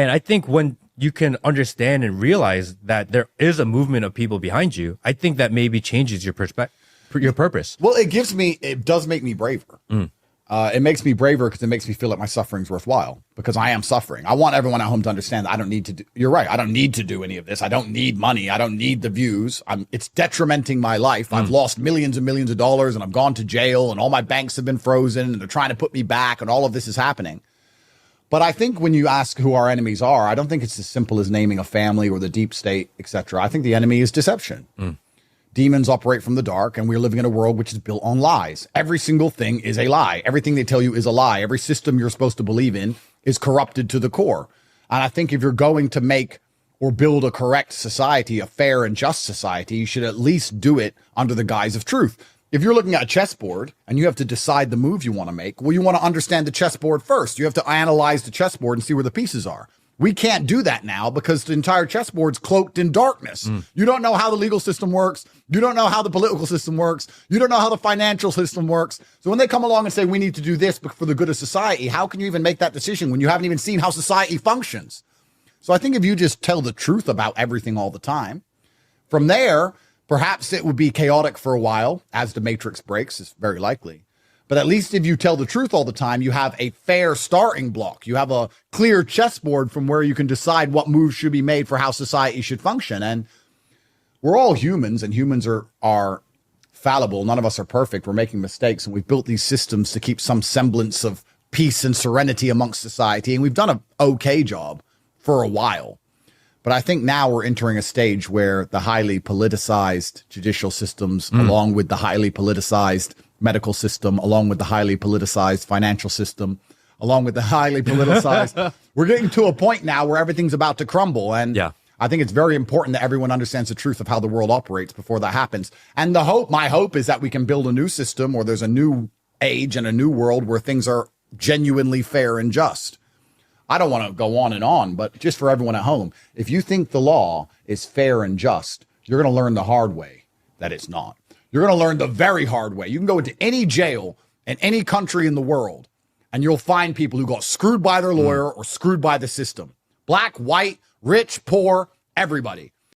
And I think when you can understand and realize that there is a movement of people behind you, I think that maybe changes your perspective, your purpose. Well, it does make me braver. It makes me braver because it makes me feel like my suffering's worthwhile, because I am suffering. I want everyone at home to understand that I don't need to do, you're right. I don't need to do any of this. I don't need money. I don't need the views. It's detrimenting my life. I've lost millions and millions of dollars, and I've gone to jail, and all my banks have been frozen, and they're trying to put me back, and all of this is happening. But I think when you ask who our enemies are, I don't think it's as simple as naming a family or the deep state, etc. I think the enemy is deception. Demons operate from the dark, and we're living in a world which is built on lies. Every single thing is a lie. Everything they tell you is a lie. Every system you're supposed to believe in is corrupted to the core. And I think if you're going to make or build a correct society, a fair and just society, you should at least do it under the guise of truth. If you're looking at a chessboard and you have to decide the move you want to make, well, you want to understand the chessboard first. You have to analyze the chessboard and see where the pieces are. We can't do that now because the entire chessboard's cloaked in darkness. You don't know how the legal system works. You don't know how the political system works. You don't know how the financial system works. So when they come along and say, we need to do this for the good of society, how can you even make that decision when you haven't even seen how society functions? So I think if you just tell the truth about everything all the time, from there, perhaps it would be chaotic for a while as the matrix breaks. It's very likely. But at least if you tell the truth all the time, you have a fair starting block. You have a clear chessboard from where you can decide what moves should be made for how society should function. And we're all humans, and humans are fallible. None of us are perfect. We're making mistakes, and we've built these systems to keep some semblance of peace and serenity amongst society. And we've done an okay job for a while. But I think now we're entering a stage where the highly politicized judicial systems, along with the highly politicized medical system, along with the highly politicized financial system, along with the highly politicized, we're getting to a point now where everything's about to crumble. And I think it's very important that everyone understands the truth of how the world operates before that happens. And my hope is that we can build a new system, or there's a new age and a new world where things are genuinely fair and just. I don't want to go on and on, but just for everyone at home, if you think the law is fair and just, you're going to learn the hard way that it's not. You're going to learn the very hard way. You can go into any jail in any country in the world, and you'll find people who got screwed by their lawyer or screwed by the system. Black, white, rich, poor, everybody.